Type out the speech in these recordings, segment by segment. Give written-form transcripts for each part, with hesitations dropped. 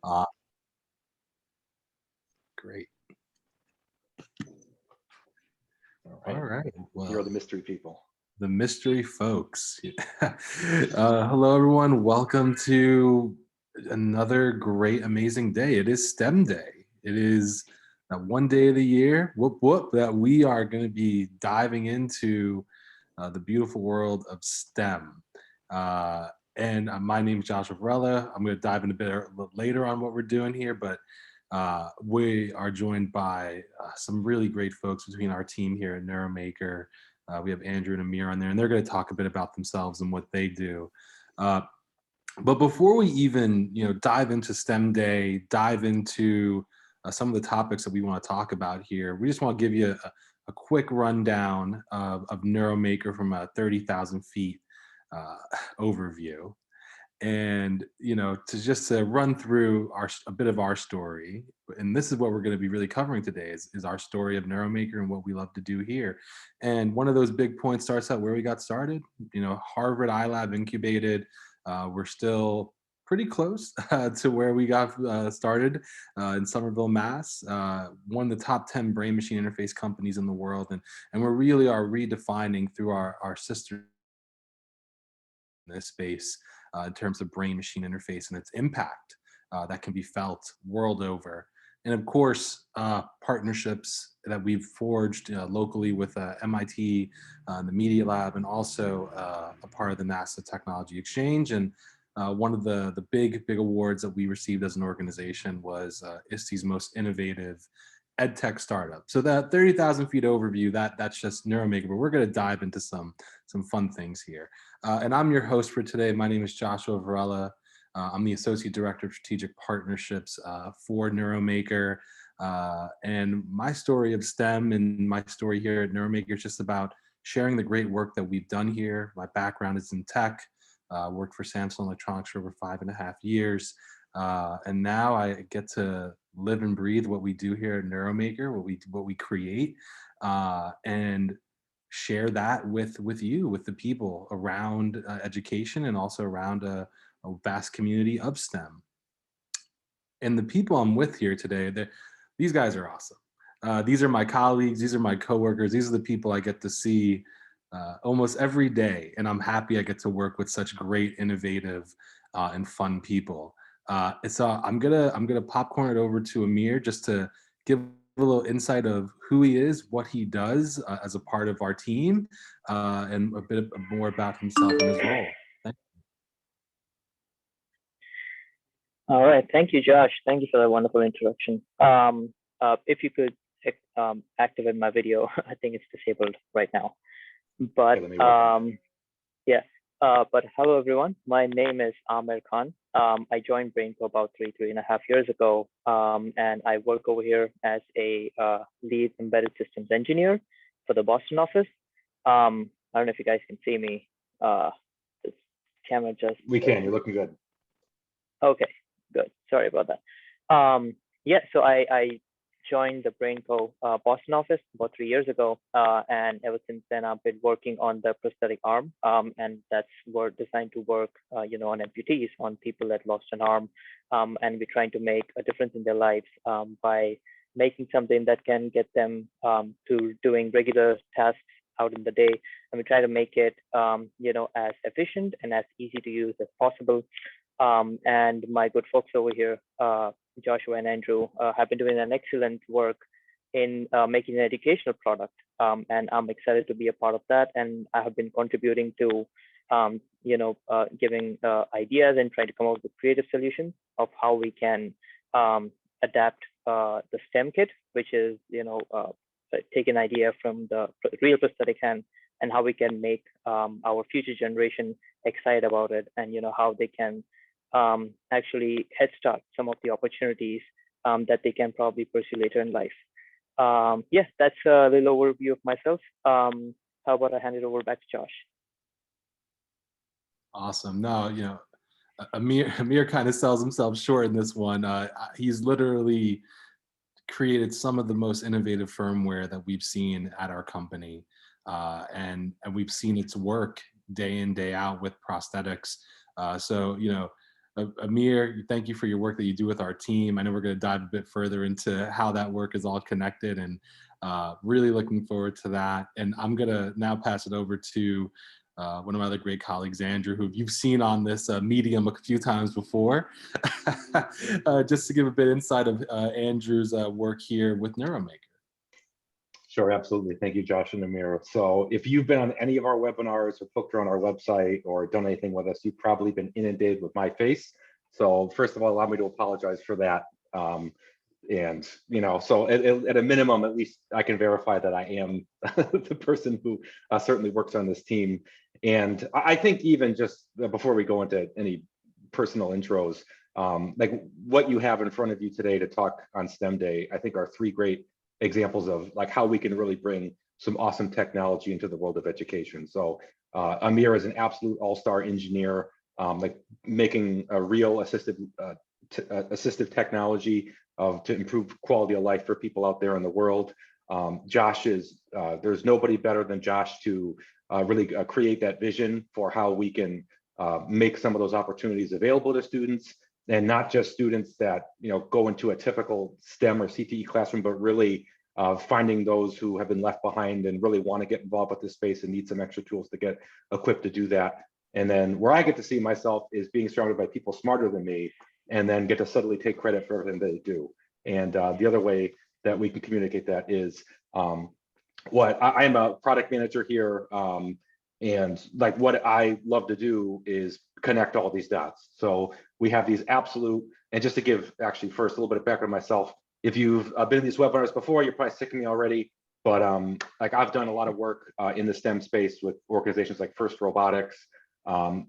Uh, Great. All All right. right. You're Well, the mystery people. the mystery folks. Hello, everyone. Welcome to another great, amazing day. It is STEM Day. It is that one day of the year, whoop, whoop, that we are going to be diving into the beautiful world of STEM. And my name is Joshua Varela. I'm going to dive in a bit later on what we're doing here, but we are joined by some really great folks between our team here at NeuroMaker. We have Andrew and Amir on there, and they're going to talk a bit about themselves and what they do. Uh, but before we even, dive into STEM Day, dive into some of the topics that we want to talk about here, we just want to give you a quick rundown of NeuroMaker from a 30,000 feet uh, overview. And to run through a bit of our story, and this is what we're going to be really covering today is our story of NeuroMaker and what we love to do here. And one of those big points starts out where we got started. Harvard iLab incubated. We're still pretty close to where we got started in Somerville, Mass. One of the top 10 brain machine interface companies in the world, and we really are redefining through our sister in this space in terms of brain machine interface and its impact that can be felt world over. And of course, partnerships that we've forged locally with MIT, the Media Lab, and also a part of the NASA Technology Exchange. And one of the big awards that we received as an organization was ISTE's most innovative EdTech startup. So that 30,000 feet overview, that's just NeuroMaker, but we're going to dive into some fun things here. And I'm your host for today. My name is Joshua Varela. I'm the Associate Director of Strategic Partnerships for NeuroMaker. And my story of STEM and my story here at NeuroMaker is just about sharing the great work that we've done here. My background is in tech. Worked for Samsung Electronics for over 5.5 years. And now I get to live and breathe what we do here at NeuroMaker, what we create, and share that with you, with the people around education and also around a vast community of STEM. And the people I'm with here today, these guys are awesome. These are my colleagues. These are my coworkers. These are the people I get to see almost every day, and I'm happy I get to work with such great, innovative, and fun people. I'm gonna popcorn it over to Amir just to give a little insight of who he is, what he does as a part of our team, and a bit more about himself and his role. Thank All right. Thank you, Josh. Thank you for that wonderful introduction. If you could activate my video, I think it's disabled right now. But Okay, let me work. yeah. But hello, everyone. My name is Amir Khan. I joined Brainco about 3.5 years ago, and I work over here as a lead embedded systems engineer for the Boston office. I don't know if you guys can see me. This camera just. We can. You're looking good. Okay, good. Sorry about that. Yeah, so I joined the Brainco Boston office about 3 years ago, and ever since then I've been working on the prosthetic arm, and that's designed to work, on amputees, on people that lost an arm, and we're trying to make a difference in their lives by making something that can get them to doing regular tasks out in the day, and we try to make it, as efficient and as easy to use as possible. And my good folks over here, Joshua and Andrew, have been doing an excellent work in making an educational product. And I'm excited to be a part of that. And I have been contributing to, giving ideas and trying to come up with creative solutions of how we can adapt the STEM kit, which is, take an idea from the real prosthetic hand and how we can make our future generation excited about it, and how they can actually head start some of the opportunities that they can probably pursue later in life. Yes, that's a little overview of myself. How about I hand it over back to Josh? Awesome. No, Amir kind of sells himself short in this one. He's literally created some of the most innovative firmware that we've seen at our company, and we've seen its work day in, day out with prosthetics. So Amir, thank you for your work that you do with our team. I know we're going to dive a bit further into how that work is all connected, and really looking forward to that. And I'm going to now pass it over to one of my other great colleagues, Andrew, who you've seen on this medium a few times before, just to give a bit insight of Andrew's work here with NeuroMaker. Sure, absolutely. Thank you, Josh and Amir. So if you've been on any of our webinars or poked around our website or done anything with us, you've probably been inundated with my face. So first of all, allow me to apologize for that. And, so at a minimum, at least I can verify that I am the person who certainly works on this team. And I think even just before we go into any personal intros, like what you have in front of you today to talk on STEM Day, I think are three great examples of like how we can really bring some awesome technology into the world of education. So Amir is an absolute all-star engineer, like making a real assistive technology to improve quality of life for people out there in the world. Josh is, there's nobody better than Josh to really create that vision for how we can make some of those opportunities available to students, and not just students that go into a typical STEM or CTE classroom, but really finding those who have been left behind and really want to get involved with this space and need some extra tools to get equipped to do that. And then where I get to see myself is being surrounded by people smarter than me, and then get to suddenly take credit for everything they do. And the other way that we can communicate that is I'm a product manager here, and like what I love to do is connect all these dots. So we have these absolute, and just to give actually first a little bit of background on myself, if you've been in these webinars before, you're probably sick of me already, but like I've done a lot of work in the STEM space with organizations like First Robotics,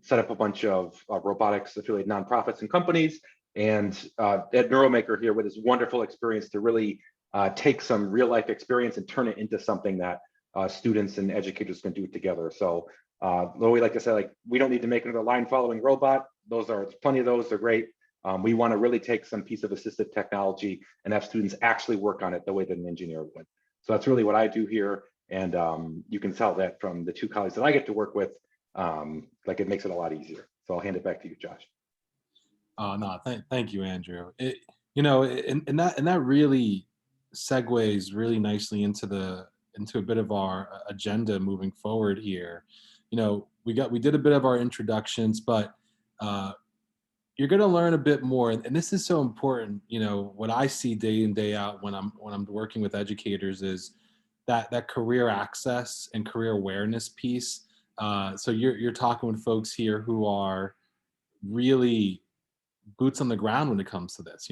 set up a bunch of robotics affiliated nonprofits and companies, and at NeuroMaker here with this wonderful experience to really take some real life experience and turn it into something that students and educators can do together. So we like to say, like, we don't need to make another line following robot. There's plenty of those, they're great. We want to really take some piece of assistive technology and have students actually work on it the way that an engineer would. So that's really what I do here. And you can tell that from the two colleagues that I get to work with, like it makes it a lot easier. So I'll hand it back to you, Josh. No, thank you, Andrew. And that really segues really nicely into a bit of our agenda moving forward here. We did a bit of our introductions, but you're going to learn a bit more, and this is so important. What I see day in, day out when I'm working with educators is that career access and career awareness piece. So you're talking with folks here who are really boots on the ground when it comes to this.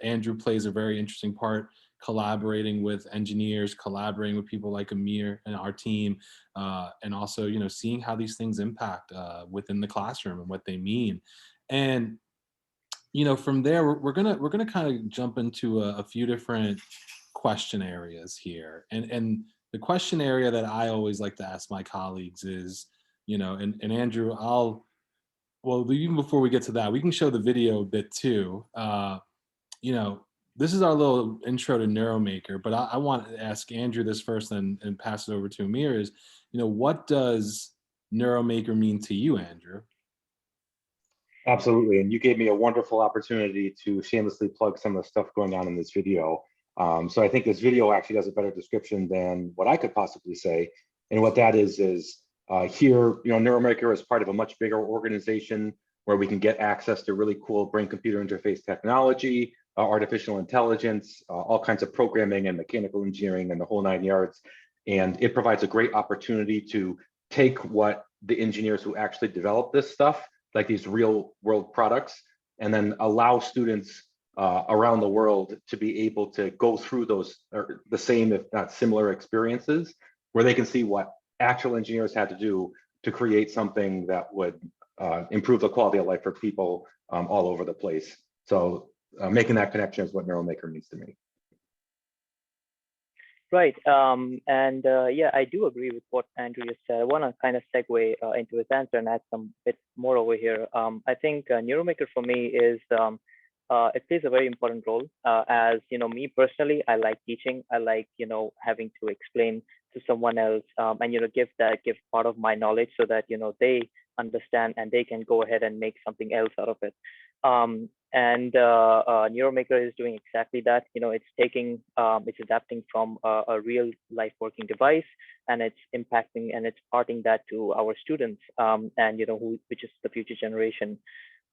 Andrew plays a very interesting part, collaborating with engineers, collaborating with people like Amir and our team, and also seeing how these things impact within the classroom and what they mean. And from there we're gonna kind of jump into a few different question areas here. And the question area that I always like to ask my colleagues is, and Andrew, well, even before we get to that, we can show the video a bit too. This is our little intro to NeuroMaker, but I want to ask Andrew this first and pass it over to Amir is, what does NeuroMaker mean to you, Andrew? Absolutely, and you gave me a wonderful opportunity to shamelessly plug some of the stuff going on in this video. So I think this video actually does a better description than what I could possibly say. And what that is here, NeuroMaker is part of a much bigger organization where we can get access to really cool brain-computer interface technology, artificial intelligence, all kinds of programming and mechanical engineering and the whole 9 yards. And it provides a great opportunity to take what the engineers who actually develop this stuff, like these real world products, and then allow students around the world to be able to go through those, or the same, if not similar experiences, where they can see what actual engineers had to do to create something that would improve the quality of life for people all over the place. So making that connection is what NeuroMaker means to me. Right. Yeah, I do agree with what Andrew just said. I want to kind of segue into his answer and add some bit more over here. I think NeuroMaker for me is, it plays a very important role. As me personally, I like teaching. I like, having to explain to someone else and, give part of my knowledge so that, they understand, and they can go ahead and make something else out of it. And NeuroMaker is doing exactly that. It's it's adapting from a real life working device, and it's impacting and it's parting that to our students, and which is the future generation.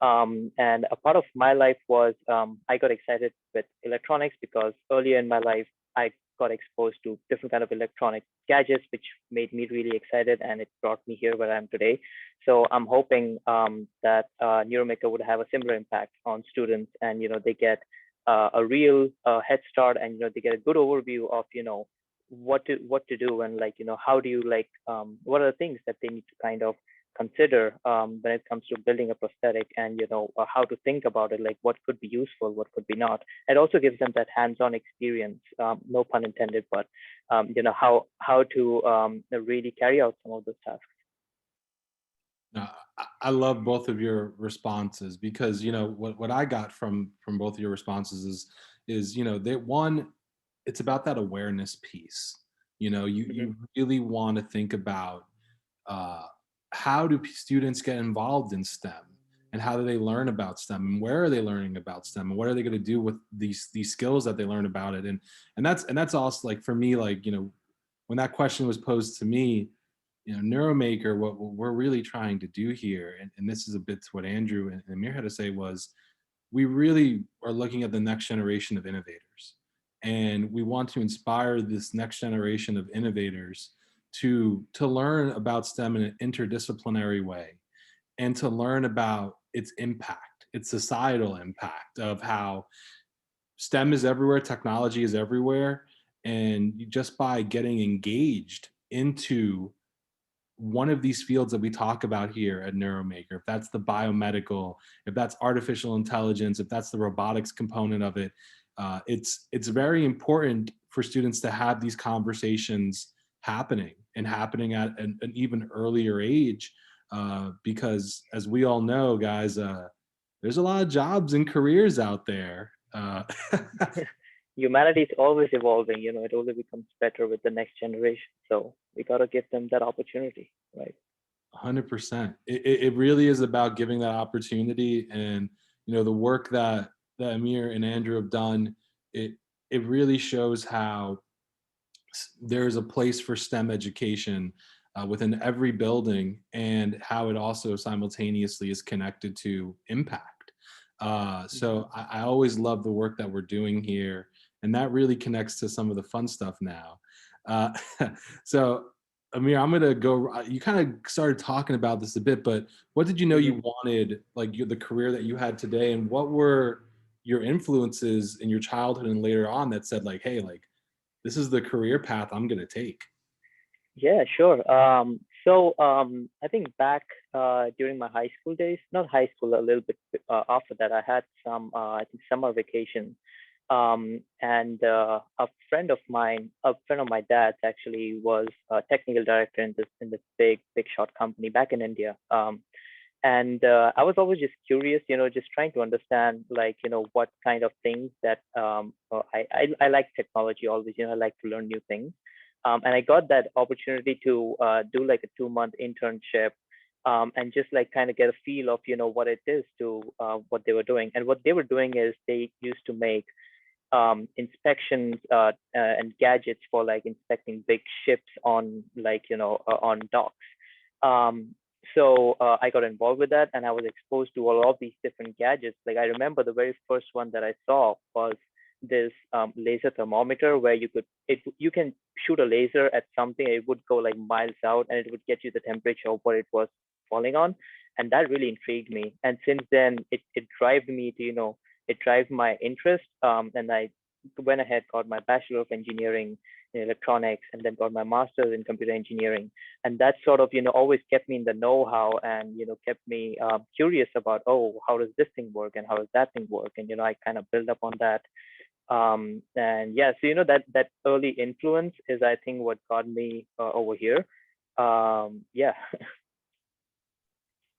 And a part of my life was I got excited with electronics because earlier in my life I got exposed to different kind of electronic gadgets, which made me really excited, and it brought me here where I am today. So I'm hoping that NeuroMaker would have a similar impact on students, and they get a real head start, and they get a good overview of what to do, and how do you what are the things that they need to kind of consider when it comes to building a prosthetic, and how to think about it, like what could be useful, what could be not. It also gives them that hands-on experience, no pun intended, but how to really carry out some of those tasks. I love both of your responses, because what I got from both of your responses is that one, it's about that awareness piece. You really want to think about how do students get involved in STEM, and how do they learn about STEM, and where are they learning about STEM, and what are they going to do with these skills that they learn about it. And that's also, like, for me, like, when that question was posed to me, NeuroMaker, what we're really trying to do here, and this is a bit to what Andrew and Amir had to say, was we really are looking at the next generation of innovators. And we want to inspire this next generation of innovators to learn about STEM in an interdisciplinary way, and to learn about its impact, its societal impact, of how STEM is everywhere, technology is everywhere. And just by getting engaged into one of these fields that we talk about here at NeuroMaker, if that's the biomedical, if that's artificial intelligence, if that's the robotics component of it, it's very important for students to have these conversations happening, and happening at an even earlier age, because as we all know, guys, there's a lot of jobs and careers out there. Humanity is always evolving. It only becomes better with the next generation. So we got to give them that opportunity, right? 100%. It really is about giving that opportunity. And the work that Amir and Andrew have done, it really shows how there's a place for STEM education within every building, and how it also simultaneously is connected to impact. So I always love the work that we're doing here, and that really connects to some of the fun stuff now. So Amir, I'm gonna go. You kind of started talking about this a bit, but what did you know you wanted, like the career that you had today, and what were your influences in your childhood and later on that said, like, hey, like, this is the career path I'm gonna take? Yeah, sure. I think back during my high school days, not high school, a little bit after that, I had some, I think, summer vacation. And a friend of mine, a friend of my dad's, actually was a technical director in this big shot company back in India. And I was always just curious, just trying to understand, like, what kind of things that I like technology always, I like to learn new things. And I got that opportunity to do like a 2-month internship, and just like kind of get a feel of, what it is to what they were doing. And what they were doing is they used to make inspections and gadgets for like inspecting big ships on, like, on docks. So I got involved with that, and I was exposed to all of these different gadgets. Like, I remember the very first one that I saw was this laser thermometer, where you can shoot a laser at something, it would go like miles out, and it would get you the temperature of what it was falling on. And that really intrigued me. And since then, it drives me to, it drives my interest. And I went ahead, got my Bachelor of Engineering in Electronics, and then got my Master's in Computer Engineering. And that sort of, always kept me in the know-how, and, kept me curious about, oh, how does this thing work, and how does that thing work? And, I kind of build up on that. And yeah, so, that early influence is, I think, what got me over here. Yeah.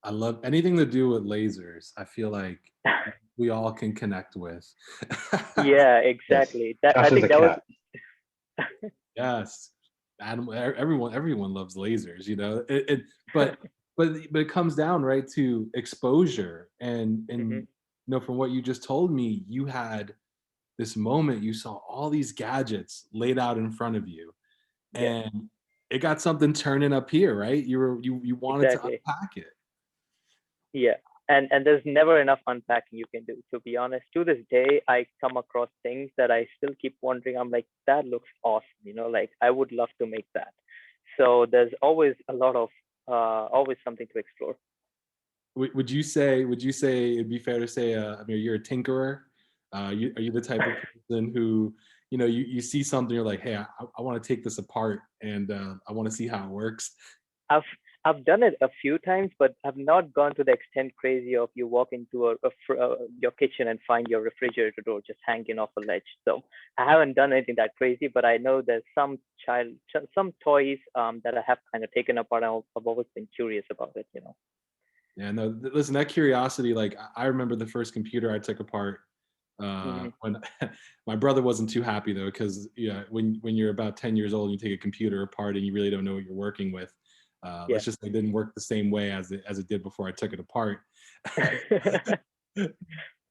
I love anything to do with lasers. I feel like we all can connect with. Yeah, Yes. exactly. That I Josh is think a that was. Yes, everyone loves lasers, but but it comes down right to exposure and Hmm. from what you just told me, you had this moment, you saw all these gadgets laid out in front of you, Yeah, and it got something turning up here, right? You wanted to exactly. unpack it. Yeah. And there's never enough unpacking you can do. To be honest, to this day, I come across things that I still keep wondering. I'm like, that looks awesome. Like I would love to make that. So there's always a lot of, always something to explore. Would you say it'd be fair to say, Amir, you're a tinkerer? Are you the type of person who, you see something, you're like, hey, I want to take this apart and I want to see how it works. I've I've done it a few times, but I've not gone to the extent crazy of you walk into your kitchen and find your refrigerator door just hanging off a ledge. So I haven't done anything that crazy, but I know there's some toys that I have kind of taken apart. I've always been curious about it. Yeah, no, listen, that curiosity, like I remember the first computer I took apart Hmm. when my brother wasn't too happy though, because yeah, when you're about 10 years old, you take a computer apart and you really don't know what you're working with. Yeah. Let's just say it didn't work the same way as it did before I took it apart.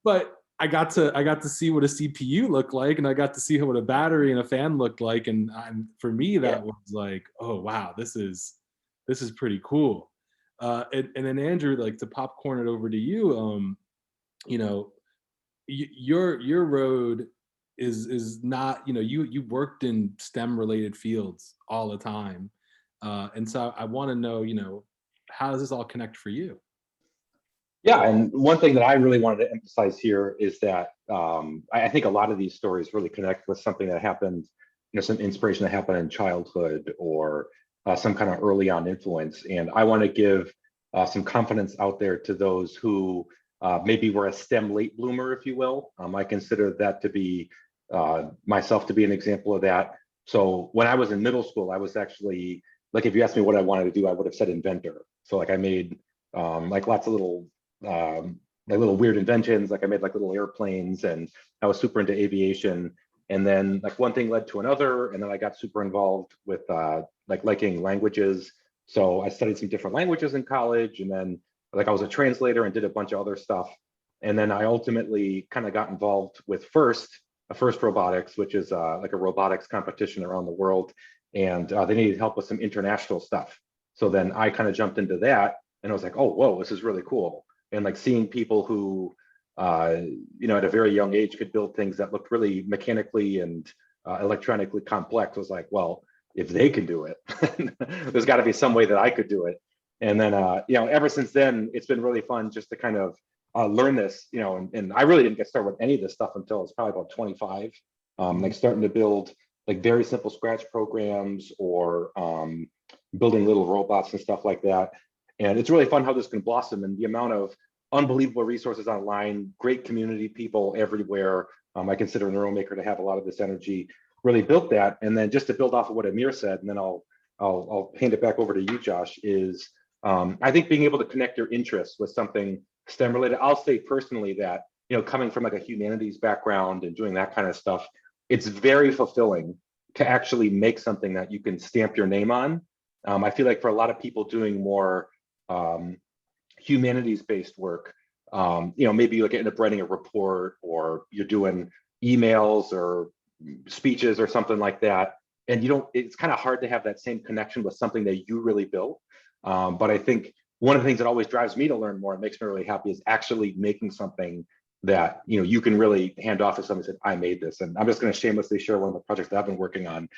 But I got to see what a CPU looked like, and I got to see what a battery and a fan looked like, and for me Yeah. that was like, oh wow, this is pretty cool. And then Andrew, like to popcorn it over to you, you know, your road is not, you worked in STEM related fields all the time, and so I want to know, how does this all connect for you? Yeah, and one thing that I really wanted to emphasize here is that I think a lot of these stories really connect with something that happened, some inspiration that happened in childhood or some kind of early on influence. And I want to give some confidence out there to those who maybe were a STEM late bloomer, if you will. I consider that to be myself to be an example of that. So when I was in middle school, I was actually like, if you asked me what I wanted to do, I would have said inventor. So like I made like lots of like little weird inventions. Like I made like little airplanes, and I was super into aviation. And then like one thing led to another, and then I got super involved with like liking languages. So I studied some different languages in college, and then like I was a translator and did a bunch of other stuff. And then I ultimately kind of got involved with First Robotics, which is like a robotics competition around the world, and they needed help with some international stuff. So then I kind of jumped into that, and I was like, oh, whoa, this is really cool. And like seeing people who, uh, at a very young age could build things that looked really mechanically and electronically complex was like, well, if they can do it, there's got to be some way that I could do it. And then, ever since then, it's been really fun just to kind of learn this, and I really didn't get started with any of this stuff until I was probably about 25, like starting to build like very simple Scratch programs or building little robots and stuff like that. And it's really fun how this can blossom, and the amount of unbelievable resources online, great community people everywhere. I consider NeuroMaker to have a lot of this energy, really built that. And then just to build off of what Amir said, and then I'll hand it back over to you, Josh, is I think being able to connect your interests with something STEM related. I'll say personally that, coming from like a humanities background and doing that kind of stuff, it's very fulfilling to actually make something that you can stamp your name on. I feel like for a lot of people doing more humanities-based work, maybe you end up writing a report or you're doing emails or speeches or something like that, and it's kind of hard to have that same connection with something that you really built. But I think one of the things that always drives me to learn more and makes me really happy is actually making something that you can really hand off to somebody and say, I made this. And I'm just going to shamelessly share one of the projects that I've been working on.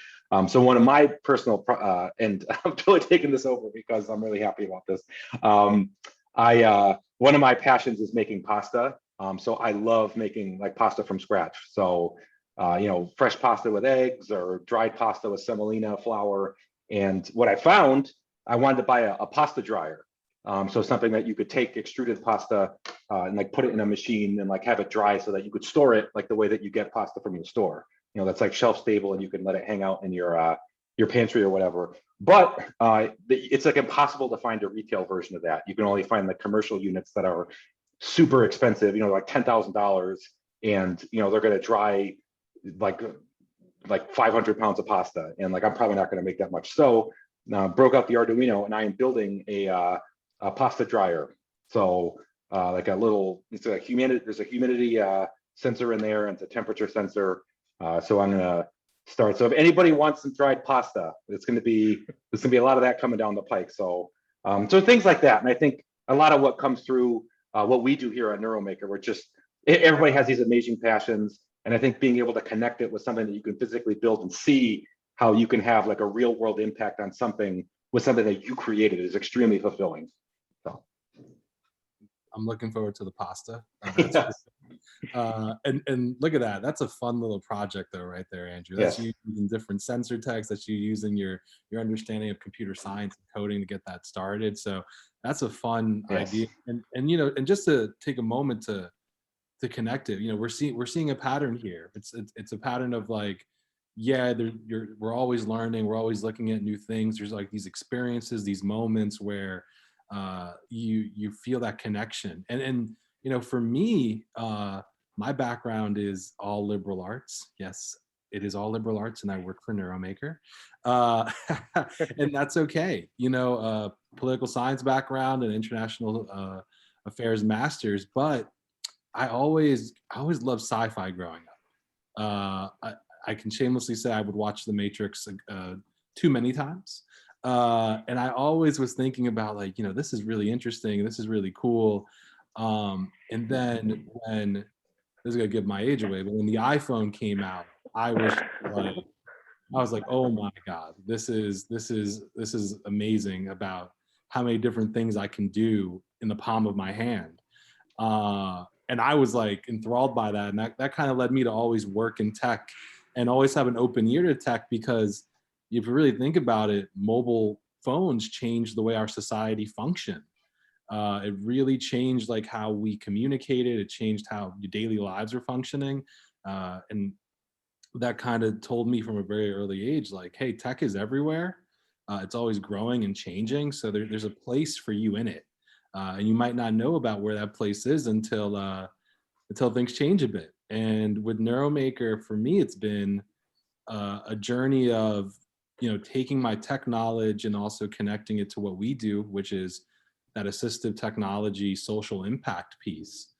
So one of my personal and I'm totally taking this over because I'm really happy about this. One of my passions is making pasta. So I love making like pasta from scratch. So fresh pasta with eggs or dried pasta with semolina flour. And what I found, I wanted to buy a pasta dryer. So something that you could take extruded pasta and like put it in a machine and like have it dry so that you could store it like the way that you get pasta from the store. That's like shelf stable and you can let it hang out in your pantry or whatever. But it's like impossible to find a retail version of that. You can only find the commercial units that are super expensive, like $10,000, and they're going to dry like 500 pounds of pasta, and like I'm probably not going to make that much. So broke out the Arduino, and I am building a pasta dryer. So like a little, there's a humidity sensor in there, and it's a temperature sensor. So I'm gonna start. So if anybody wants some dried pasta, there's gonna be a lot of that coming down the pike. So so things like that. And I think a lot of what comes through what we do here at NeuroMaker, we're just, everybody has these amazing passions. And I think being able to connect it with something that you can physically build and see how you can have like a real world impact on something with something that you created is extremely fulfilling. So I'm looking forward to the pasta. yes. And look at that. That's a fun little project though, right there, Andrew. That's Yes. you using different sensor techs, that's you using your understanding of computer science and coding to get that started. So that's a fun Yes. idea. And you know, and just to take a moment to connect it, you know, we're seeing a pattern here. It's a pattern of like, yeah, we're always learning, we're always looking at new things. There's like these experiences, these moments where you feel that connection. And you know, for me, my background is all liberal arts. Yes, it is all liberal arts, and I work for NeuroMaker, and that's okay. You know, political science background and international affairs masters, but I always loved sci-fi growing up. I can shamelessly say I would watch The Matrix too many times. And I always was thinking about like, you know, this is really interesting. This is really cool. And then when, this is gonna give my age away, but when the iPhone came out, I was like, oh my God, this is amazing about how many different things I can do in the palm of my hand. And I was like enthralled by that. And that kind of led me to always work in tech and always have an open ear to tech, because if you really think about it, mobile phones changed the way our society functioned. It really changed like how we communicated. It changed how your daily lives are functioning. And that kind of told me from a very early age, like, hey, tech is everywhere. It's always growing and changing. So there's a place for you in it. And you might not know about where that place is until things change a bit. And with NeuroMaker, for me, it's been a journey of, you know, taking my tech knowledge and also connecting it to what we do, which is that assistive technology social impact piece.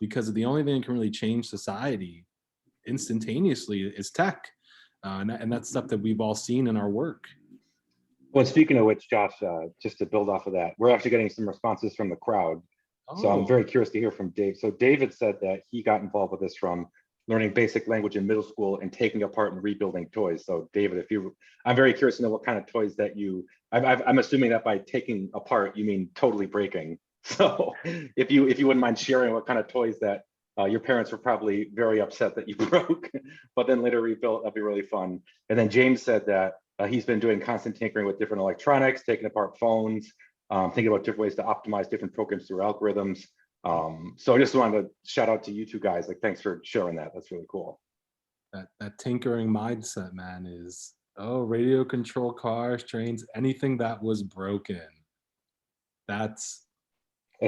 Because the only thing that can really change society instantaneously is tech. And that's stuff that we've all seen in our work. Well, speaking of which, Josh, just to build off of that, we're actually getting some responses from the crowd. So I'm very curious to hear from Dave. So David said that he got involved with this from learning basic language in middle school and taking apart and rebuilding toys. So David, I'm very curious to know what kind of toys that I'm assuming that by taking apart, you mean totally breaking. So if you wouldn't mind sharing what kind of toys that your parents were probably very upset that you broke, but then later rebuilt, that'd be really fun. And then James said that he's been doing constant tinkering with different electronics, taking apart phones, thinking about different ways to optimize different programs through algorithms. So I just wanted to shout out to you two guys. Like, thanks for sharing that. That's really cool. That tinkering mindset, man, is, radio control cars, trains, anything that was broken. That's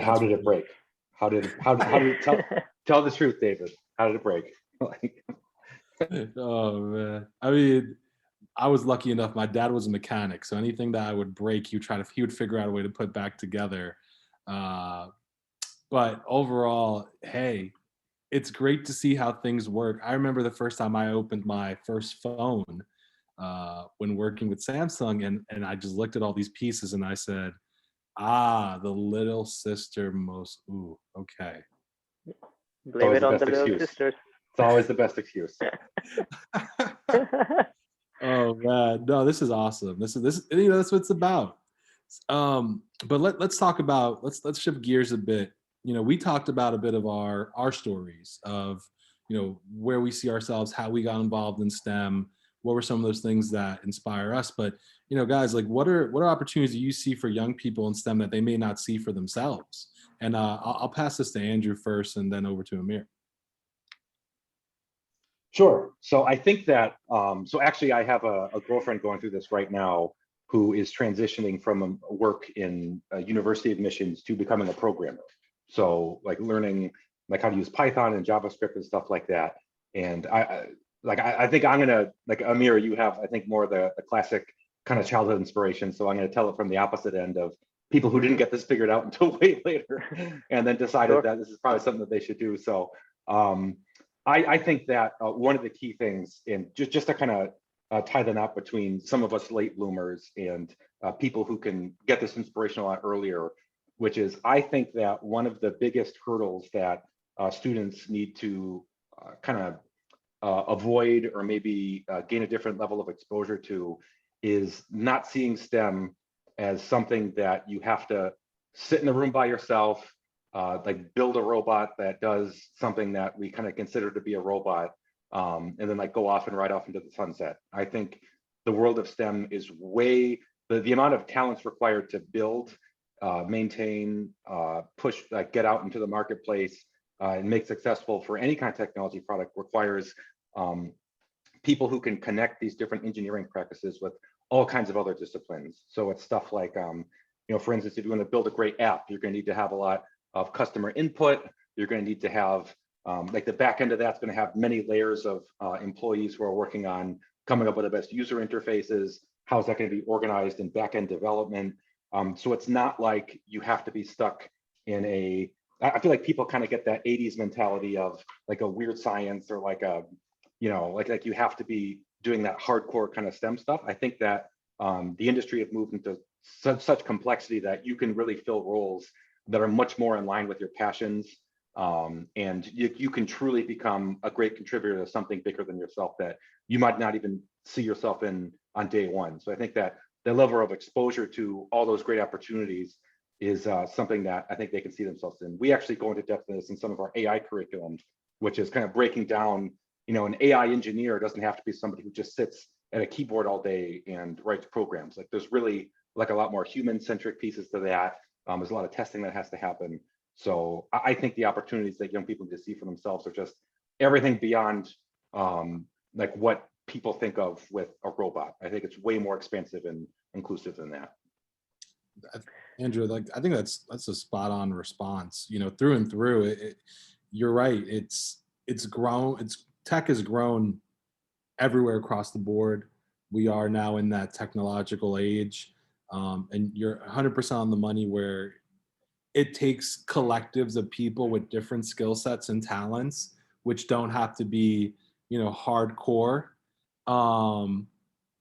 how did it break? How did it tell the truth, David? How did it break? Oh man. I mean, I was lucky enough. My dad was a mechanic, so anything that I would break, he would figure out a way to put back together. But overall, hey, it's great to see how things work. I remember the first time I opened my first phone when working with Samsung, and I just looked at all these pieces and I said, the little sister okay. Blame it on the little sisters. It's always the best excuse. Oh man, no, this is awesome. This you know, that's what it's about. But let's talk about, let's shift gears a bit. You know, we talked about a bit of our stories of, you know, where we see ourselves, how we got involved in STEM, what were some of those things that inspire us. But, you know, guys, like what are opportunities that you see for young people in STEM that they may not see for themselves? And I'll pass this to Andrew first and then over to Amir. Sure. So I think that, so actually I have a girlfriend going through this right now who is transitioning from work in university admissions to becoming a programmer. So like learning like how to use Python and JavaScript and stuff like that. And I think I'm gonna, like Amir, you have, I think more of the classic kind of childhood inspiration. So I'm gonna tell it from the opposite end of people who didn't get this figured out until way later, and then decided Sure. that this is probably something that they should do. So I think that one of the key things, and just to kind of tie the knot between some of us late bloomers and people who can get this inspiration a lot earlier, which is I think that one of the biggest hurdles that students need to kind of avoid or maybe gain a different level of exposure to is not seeing STEM as something that you have to sit in a room by yourself, like build a robot that does something that we kind of consider to be a robot, and then like go off and ride off into the sunset. I think the world of STEM is way, the amount of talents required to build, maintain, push, like get out into the marketplace and make successful for any kind of technology product requires people who can connect these different engineering practices with all kinds of other disciplines. So it's stuff like, you know, for instance, if you want to build a great app, you're going to need to have a lot of customer input. You're going to need to have, like the back end of that's going to have many layers of employees who are working on coming up with the best user interfaces. How's that going to be organized in back end development? So it's not like you have to be stuck in a, I feel like people kind of get that 80s mentality of like a weird science or like a, you know, like you have to be doing that hardcore kind of STEM stuff. I think that the industry has moved into such complexity that you can really fill roles that are much more in line with your passions. And you can truly become a great contributor to something bigger than yourself that you might not even see yourself in on day one. So I think that the level of exposure to all those great opportunities is something that I think they can see themselves in. We actually go into depth in this in some of our AI curriculums, which is kind of breaking down, you know, an AI engineer doesn't have to be somebody who just sits at a keyboard all day and writes programs. Like there's really like a lot more human-centric pieces to that. There's a lot of testing that has to happen. So I think the opportunities that young people need to see for themselves are just everything beyond like what people think of with a robot. I think it's way more expansive and inclusive than that. Andrew, like I think that's a spot on response. You know, through and through, you're right. It's grown. Tech has grown everywhere across the board. We are now in that technological age, and you're 100% on the money where it takes collectives of people with different skill sets and talents, which don't have to be, you know, hardcore.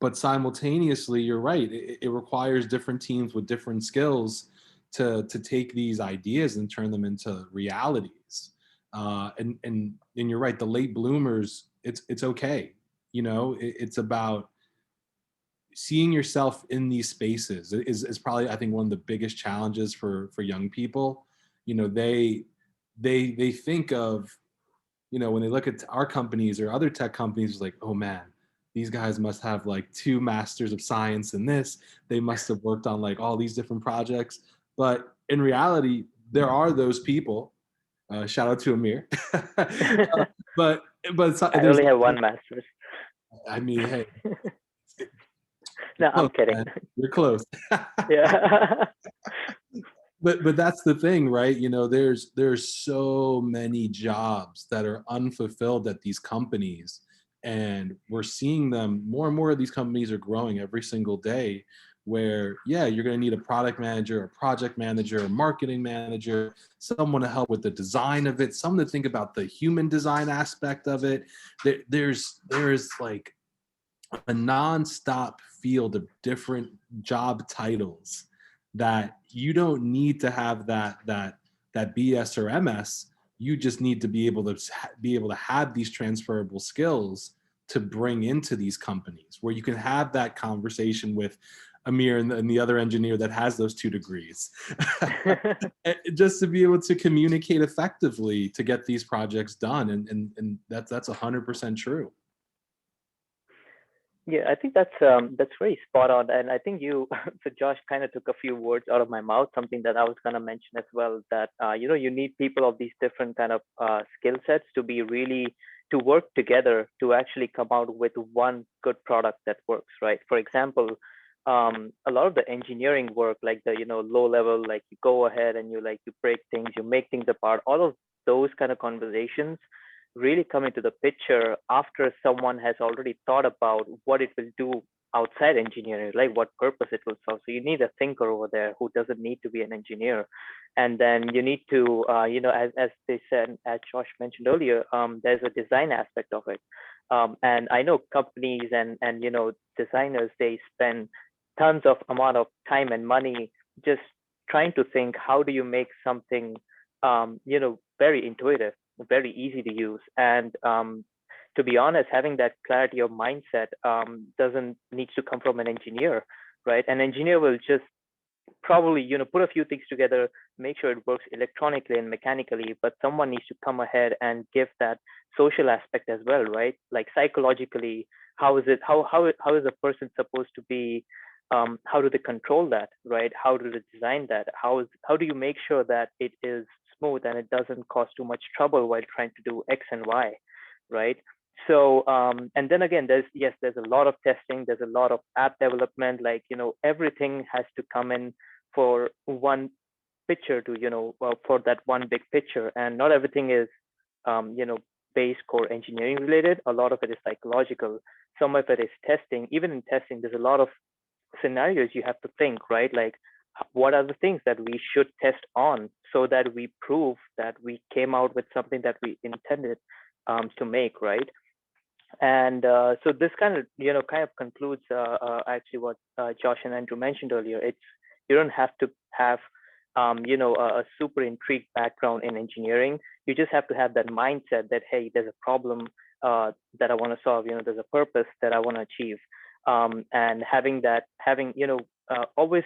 But simultaneously, you're right. It requires different teams with different skills to take these ideas and turn them into realities. And you're right. The late bloomers, it's okay. You know, it's about seeing yourself in these spaces is probably, I think, one of the biggest challenges for young people. You know, they think of, you know, when they look at our companies or other tech companies, like, oh man, these guys must have like 2 masters of science in this. They must have worked on like all these different projects. But in reality, there are those people. Shout out to Amir. but I only have one master's. I mean, hey, No, close, I'm kidding. man. You're close. Yeah. But that's the thing, right? You know, there's so many jobs that are unfulfilled at these companies, and we're seeing them more and more of these companies are growing every single day, where yeah, you're going to need a product manager, a project manager, a marketing manager, someone to help with the design of it, someone to think about the human design aspect of it. There's like a nonstop field of different job titles that you don't need to have that BS or MS. You just need to be able to have these transferable skills to bring into these companies where you can have that conversation with Amir and the other engineer that has those 2 degrees, just to be able to communicate effectively to get these projects done. And that's 100% true. Yeah, I think that's very spot on, and I think you so Josh kind of took a few words out of my mouth. Something that I was going to mention as well, that you know, you need people of these different kind of skill sets to be really to work together to actually come out with one good product that works, right? For example, a lot of the engineering work, like the, you know, low level, like you go ahead and you break things, you make things apart, all of those kind of conversations really come into the picture after someone has already thought about what it will do outside engineering, like what purpose it will serve. So you need a thinker over there who doesn't need to be an engineer. And then you need to, as they said, as Josh mentioned earlier, there's a design aspect of it. And I know companies and designers, they spend tons of amount of time and money just trying to think, how do you make something, very intuitive, very easy to use. And to be honest, having that clarity of mindset doesn't need to come from an engineer, right? An engineer will just probably put a few things together, make sure it works electronically and mechanically, but someone needs to come ahead and give that social aspect as well, right? Like psychologically, how is it, how is a person supposed to be, how do they control that, right? How do they design that? How do you make sure that it is smooth and it doesn't cause too much trouble while trying to do X and Y, right? So and then again, there's a lot of testing, there's a lot of app development, like everything has to come in for one picture to for that one big picture. And not everything is base core engineering related. A lot of it is psychological, some of it is testing. Even in testing, there's a lot of scenarios you have to think, right? Like what are the things that we should test on so that we prove that we came out with something that we intended to make, right? And so this kind of concludes actually what Josh and Andrew mentioned earlier. It's, you don't have to have a super intrigued background in engineering. You just have to have that mindset that, hey, there's a problem that I want to solve. There's a purpose that I want to achieve, and having always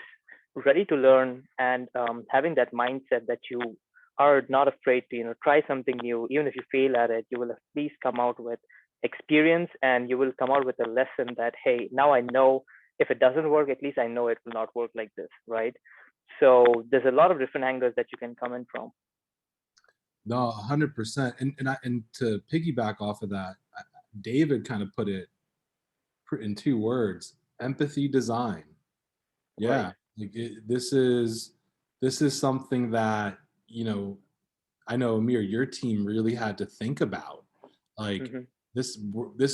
ready to learn, and having that mindset that you are not afraid to try something new. Even if you fail at it, you will at least come out with experience, and you will come out with a lesson that, hey, now I know if it doesn't work, at least I know it will not work like this, right? So there's a lot of different angles that you can come in from. No, 100%. And to piggyback off of that, David kind of put it in 2 words: empathy design. Yeah, Right. like this is something that I know, Amir, your team really had to think about. Like Hmm. this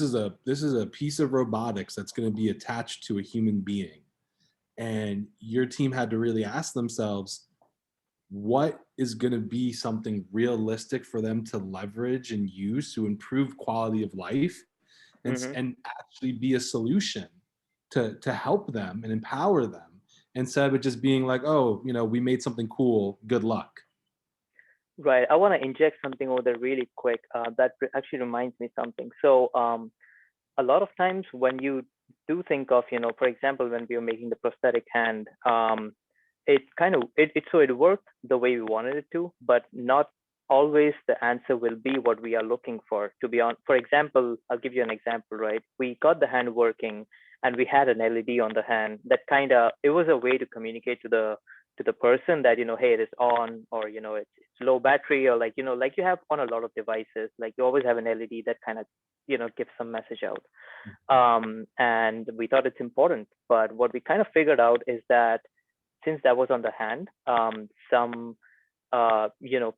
is a piece of robotics that's going to be attached to a human being, and your team had to really ask themselves, what is going to be something realistic for them to leverage and use to improve quality of life, Hmm. and actually be a solution to help them and empower them, instead of it just being like, oh, we made something cool, good luck. Right. I want to inject something over there really quick. That actually reminds me something. So a lot of times when you do think of, for example, when we were making the prosthetic hand, it worked the way we wanted it to, but not always the answer will be what we are looking for. To be on, for example, I'll give you an example, right? We got the hand working, and we had an LED on the hand that it was a way to communicate to the person that, hey, it is on, or it's low battery, or like you have on a lot of devices, like you always have an LED that kind of gives some message out. And we thought it's important, but what we kind of figured out is that since that was on the hand, some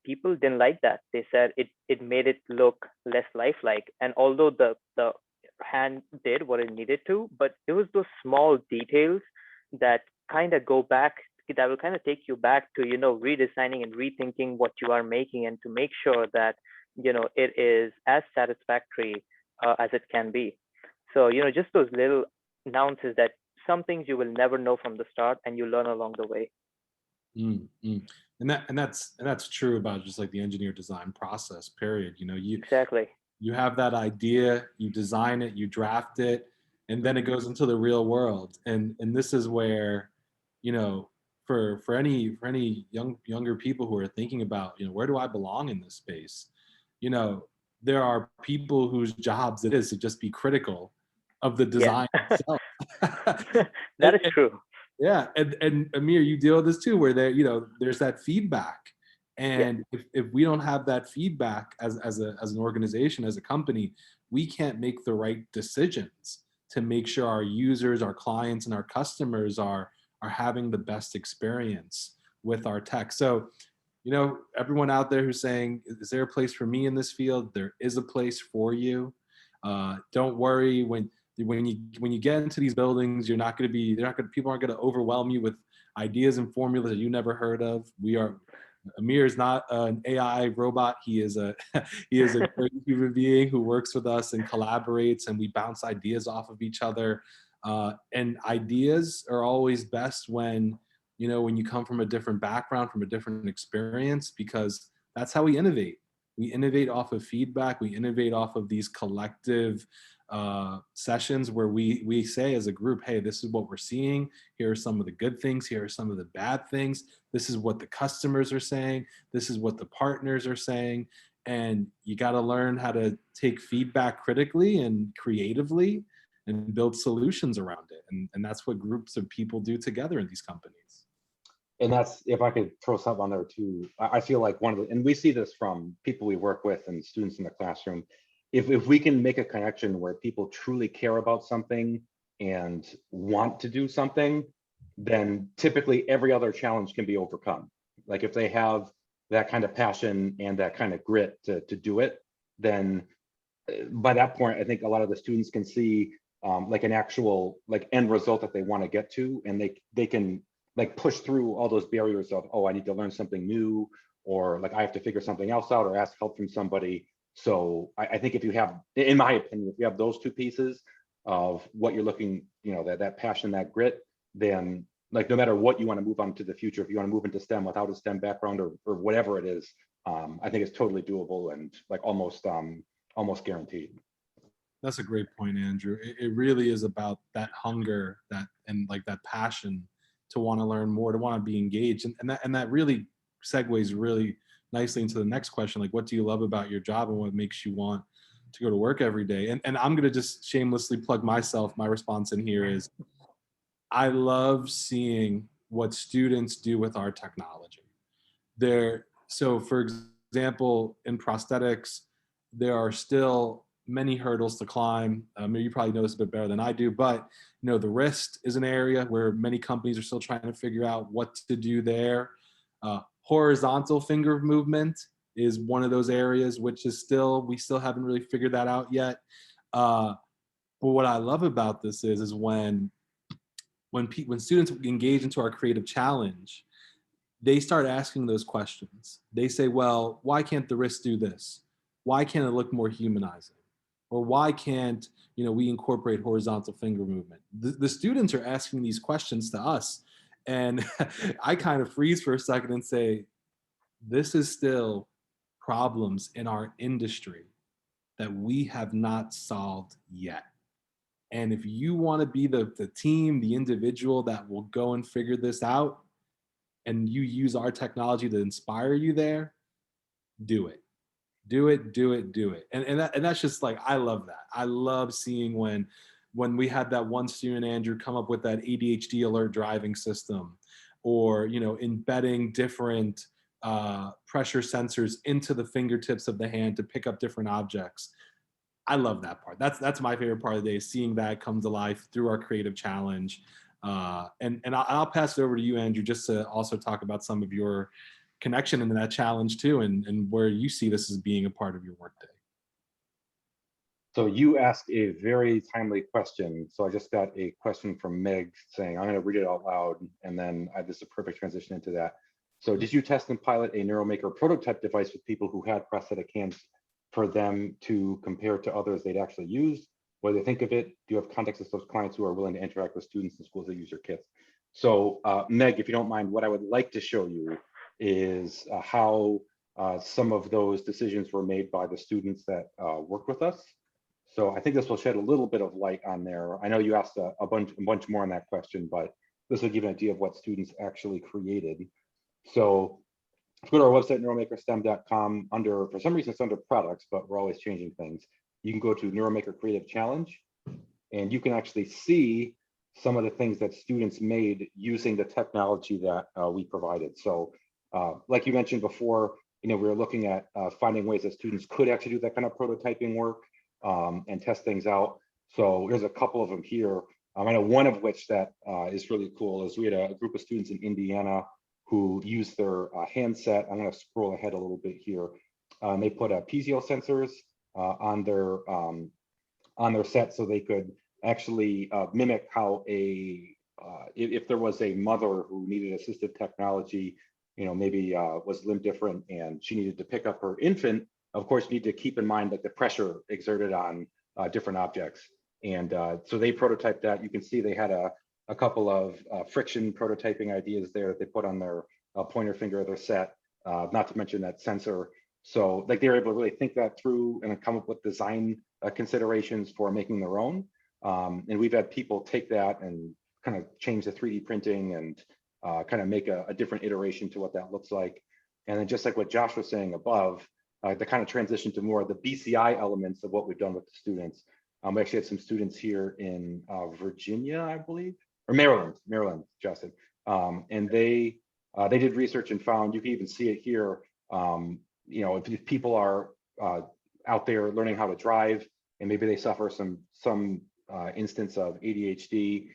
people didn't like that. They said it made it look less lifelike. And although the hand did what it needed to, but it was those small details that kind of go back, that will kind of take you back to redesigning and rethinking what you are making, and to make sure that it is as satisfactory as it can be. So just those little nuances, that some things you will never know from the start, and you learn along the way. Mm, mm. And that's true about just like the engineer design process, period. Exactly. You have that idea, you design it, you draft it, and then it Hmm. goes into the real world. And this is where, for any younger people who are thinking about, where do I belong in this space? you know there are people whose jobs it is to just be critical of the Yeah. design itself. That and, is true. yeah, and Amir, you deal with this too, where there's that feedback, Yeah. and if we don't have that feedback as an organization, as a company, we can't make the right decisions to make sure our users, our clients, and our customers are having the best experience with our tech. So, everyone out there who's saying, is there a place for me in this field? There is a place for you. Don't worry, When you get into these buildings, people aren't going to overwhelm you with ideas and formulas that you never heard of. Amir is not an AI robot. He is a he is a great human being who works with us and collaborates, and we bounce ideas off of each other. And ideas are always best when you come from a different background, from a different experience, because that's how we innovate. We innovate off of feedback. We innovate off of these collective sessions where we say as a group, hey, this is what we're seeing. Here are some of the good things. Here are some of the bad things. This is what the customers are saying. This is what the partners are saying. And you got to learn how to take feedback critically and creatively and build solutions around it. And that's what groups of people do together in these companies. And that's, if I could throw something on there too, I feel like and we see this from people we work with and students in the classroom, if we can make a connection where people truly care about something and want to do something, then typically every other challenge can be overcome. Like if they have that kind of passion and that kind of grit to do it, then by that point, I think a lot of the students can see like an actual like end result that they want to get to, and they can like push through all those barriers of, oh, I need to learn something new, or like I have to figure something else out or ask help from somebody. So I think if you have, in my opinion, if you have those two pieces of what you're looking, that passion, that grit, then like no matter what you want to move on to the future, if you want to move into STEM without a STEM background or whatever it is, I think it's totally doable and like almost guaranteed. That's a great point, Andrew. It really is about that hunger, and like that passion to want to learn more, to want to be engaged, and that really segues really nicely into the next question. Like, what do you love about your job, and what makes you want to go to work every day? And I'm gonna just shamelessly plug myself. My response in here is, I love seeing what students do with our technology. So for example, in prosthetics, there are still many hurdles to climb. You probably know this a bit better than I do, but the wrist is an area where many companies are still trying to figure out what to do there. Horizontal finger movement is one of those areas which is we still haven't really figured that out yet. But what I love about this is when students engage into our creative challenge, they start asking those questions. They say, well, why can't the wrist do this? Why can't it look more humanizing? Or why can't we incorporate horizontal finger movement? The students are asking these questions to us. And I kind of freeze for a second and say, this is still problems in our industry that we have not solved yet. And if you want to be the team, the individual that will go and figure this out, and you use our technology to inspire you there, do it. Do it, do it, do it. And that's just like, I love that. I love seeing when we had that one student, Andrew, come up with that ADHD alert driving system, or embedding different pressure sensors into the fingertips of the hand to pick up different objects. I love that part. That's my favorite part of the day, seeing that come to life through our creative challenge. And I'll pass it over to you, Andrew, just to also talk about some of your connection into that challenge too, and where you see this as being a part of your workday. So you asked a very timely question. So I just got a question from Meg saying, I'm going to read it out loud, and then this is a perfect transition into that. So did you test and pilot a NeuroMaker prototype device with people who had prosthetic hands for them to compare to others they'd actually used? What do they think of it? Do you have context of those clients who are willing to interact with students in schools that use your kits? So Meg, if you don't mind, what I would like to show you is how some of those decisions were made by the students that worked with us. So I think this will shed a little bit of light on there. I know you asked a bunch more on that question, but this will give you an idea of what students actually created. So go to our website, neuromakerstem.com. For some reason, it's under products, but we're always changing things. You can go to NeuroMaker Creative Challenge, and you can actually see some of the things that students made using the technology that we provided. So like you mentioned before, we were looking at finding ways that students could actually do that kind of prototyping work and test things out. So there's a couple of them here. I know one of which that is really cool is we had a group of students in Indiana who used their handset. I'm going to scroll ahead a little bit here. They put piezo sensors on their set so they could actually mimic how if there was a mother who needed assistive technology, maybe was limb different and she needed to pick up her infant, of course, you need to keep in mind like the pressure exerted on different objects. And so they prototyped that. You can see they had a couple of friction prototyping ideas there that they put on their pointer finger of their set, not to mention that sensor. So like they were able to really think that through and come up with design considerations for making their own. And we've had people take that and kind of change the 3D printing and kind of make a different iteration to what that looks like. And then just like what Josh was saying above, the kind of transition to more of the BCI elements of what we've done with the students. We actually had some students here in Virginia, I believe, or Maryland, Justin. And they did research and found, you can even see it here, if people are out there learning how to drive and maybe they suffer some instance of ADHD,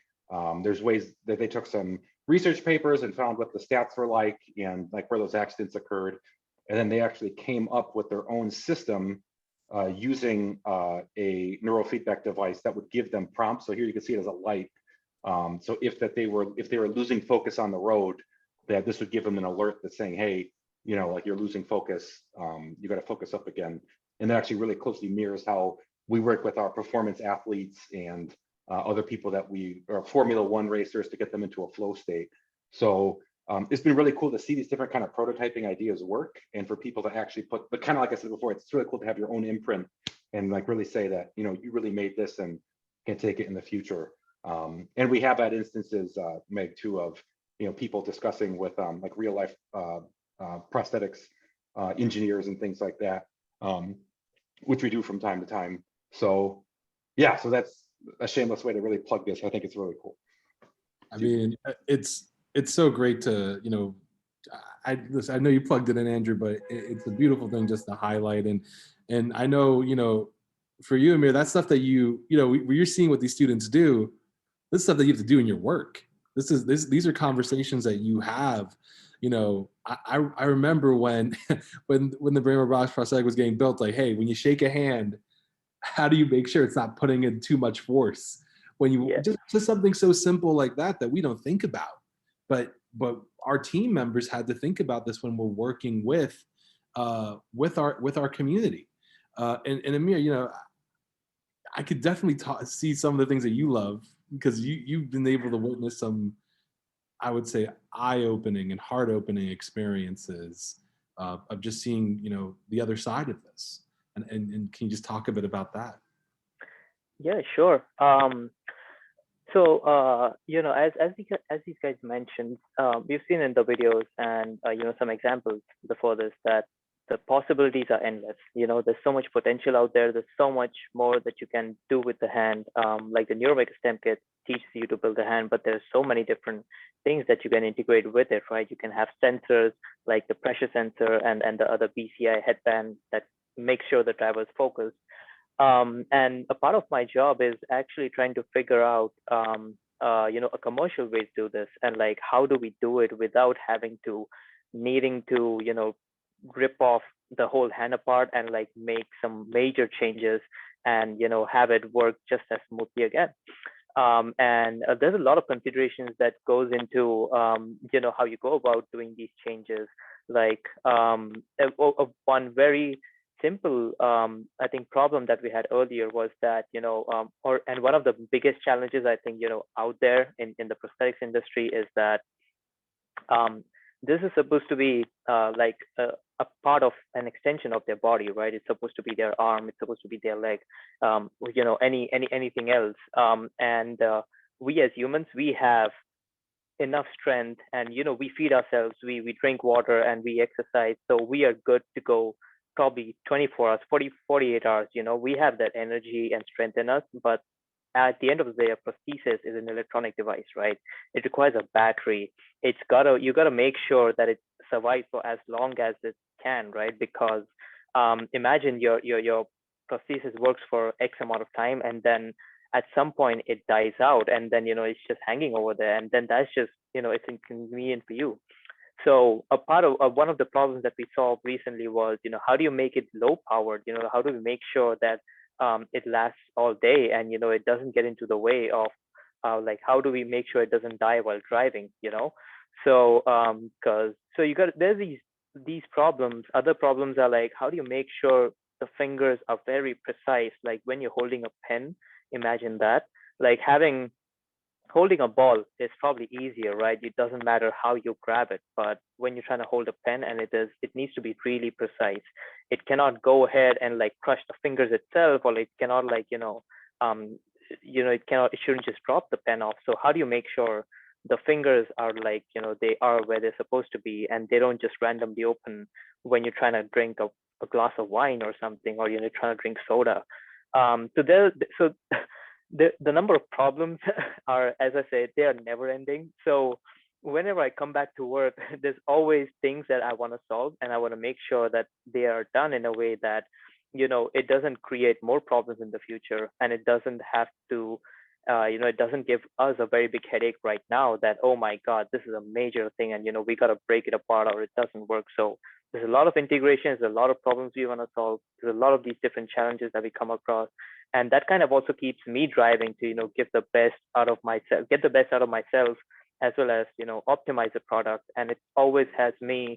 there's ways that they took some research papers and found what the stats were like and like where those accidents occurred. And then they actually came up with their own system using a neurofeedback device that would give them prompts. So here you can see it as a light. So if they were losing focus on the road, that this would give them an alert that's saying, hey, like you're losing focus, you got to focus up again. And that actually really closely mirrors how we work with our performance athletes and other people that are Formula One racers to get them into a flow state. So it's been really cool to see these different kind of prototyping ideas work and for people to actually but kind of like I said before, it's really cool to have your own imprint and like really say that, you really made this and can take it in the future. And we have had instances, Meg, too, of, people discussing with like real life prosthetics engineers and things like that, which we do from time to time. So yeah, so that's a shameless way to really plug this. I think it's really cool. I mean, it's so great to, listen, I know you plugged it in, Andrew, but it's a beautiful thing just to highlight. And I know, for you, Amir, that stuff that you're seeing what these students do, this is stuff that you have to do in your work. These are conversations that you have. I remember when when the brain robotics prosthetic was getting built, like, hey, when you shake a hand, how do you make sure it's not putting in too much force? When you just something so simple like that we don't think about, but our team members had to think about this when we're working with our community. And Amir, I could definitely see some of the things that you love because you've been able to witness some, I would say, eye-opening and heart-opening experiences of just seeing the other side of this. And can you just talk a bit about that? Yeah, sure. So, as these guys mentioned, we've seen in the videos and, some examples before this that the possibilities are endless. There's so much potential out there. There's so much more that you can do with the hand. Like the NeuroMaker STEM kit teaches you to build a hand, but there's so many different things that you can integrate with it, right? You can have sensors like the pressure sensor and the other BCI headband that make sure the driver is focused. And a part of my job is actually trying to figure out, a commercial way to do this, and like how do we do it without needing to, rip off the whole hand apart and like make some major changes and have it work just as smoothly again. And there's a lot of considerations that goes into how you go about doing these changes. Like one very simple I think problem that we had earlier was that and one of the biggest challenges I think out there in the prosthetics industry is that this is supposed to be like a part of an extension of their body, right? It's supposed to be their arm, it's supposed to be their leg, anything else. And we as humans, we have enough strength, and we feed ourselves, we drink water, and we exercise, so we are good to go probably 24 hours, 48 hours. We have that energy and strength in us, but at the end of the day, a prosthesis is an electronic device, right? It requires a battery. You gotta make sure that it survives for as long as it can, right? Because imagine your prosthesis works for X amount of time, and then at some point it dies out, and then it's just hanging over there, and then that's just it's inconvenient for you. So a part of one of the problems that we solved recently was how do you make it low powered? How do we make sure that it lasts all day, and it doesn't get into the way of like how do we make sure it doesn't die while driving, so because so you got there's these problems. Other problems are like, how do you make sure the fingers are very precise, like when you're holding a pen? Imagine that, like holding a ball is probably easier, right? It doesn't matter how you grab it, but when you're trying to hold a pen, and it needs to be really precise. It cannot go ahead and like crush the fingers itself, or it cannot like um it shouldn't just drop the pen off. So how do you make sure the fingers are like they are where they're supposed to be, and they don't just randomly open when you're trying to drink a glass of wine or something, or you're trying to drink soda. So the number of problems are, as I said, they are never ending. So whenever I come back to work, there's always things that I want to solve, and I want to make sure that they are done in a way that it doesn't create more problems in the future, and it doesn't have to it doesn't give us a very big headache right now that, oh my god, this is a major thing, and we got to break it apart or it doesn't work. So there's a lot of integrations, there's a lot of problems we want to solve, there's a lot of these different challenges that we come across, and that kind of also keeps me driving to give the best out of myself, get the best out of myself, as well as optimize the product. And it always has my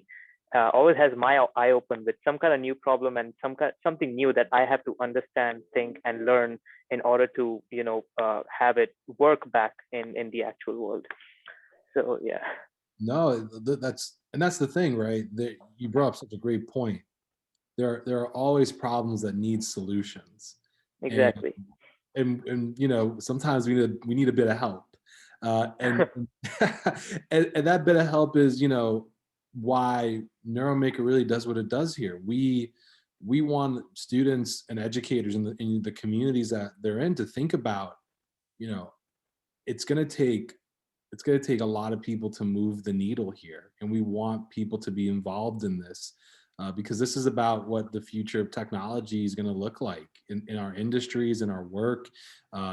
eye open with some kind of new problem, and something new that I have to understand, think, and learn in order to have it work back in the actual world. So yeah. No, that's the thing, right? You brought up such a great point. There are always problems that need solutions, and Exactly. sometimes we need a bit of help, and and that bit of help is why NeuroMaker really does what it does here. We want students and educators in the communities that they're in to think about, it's going to take a lot of people to move the needle here, and we want people to be involved in this, because this is about what the future of technology is going to look like in our industries, in our work,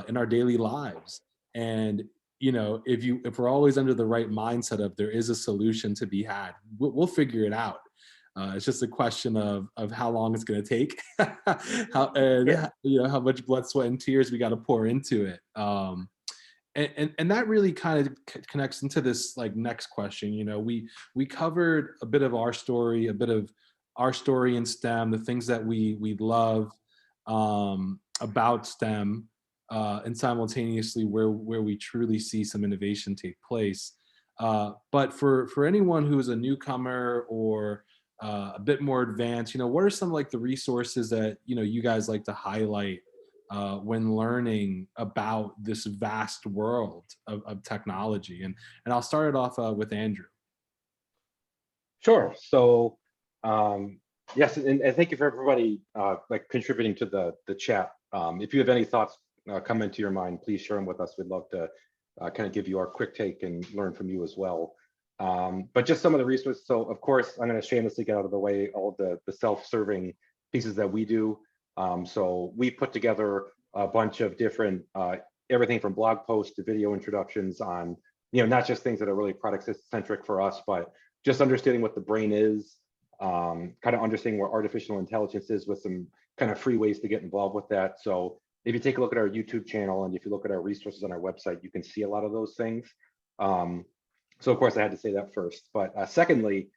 in our daily lives. And if we're always under the right mindset of there is a solution to be had, we'll figure it out. It's just a question of how long it's going to take, how much blood, sweat, and tears we got to pour into it. And that really kind of connects into this like next question. We covered a bit of our story, in STEM, the things that we love about STEM, and simultaneously where we truly see some innovation take place. But for anyone who is a newcomer or a bit more advanced, what are some like the resources that you guys like to highlight when learning about this vast world of technology? And I'll start it off with Andrew. Sure. So yes, and thank you for everybody like contributing to the chat. If you have any thoughts come into your mind, please share them with us. We'd love to kind of give you our quick take and learn from you as well. But just some of the resources. So of course, I'm going to shamelessly get out of the way all the self-serving pieces that we do. So we put together a bunch of different, everything from blog posts to video introductions on, not just things that are really product centric for us, but just understanding what the brain is, kind of understanding where artificial intelligence is, with some kind of free ways to get involved with that. So if you take a look at our YouTube channel, and if you look at our resources on our website, you can see a lot of those things. So of course I had to say that first, but secondly,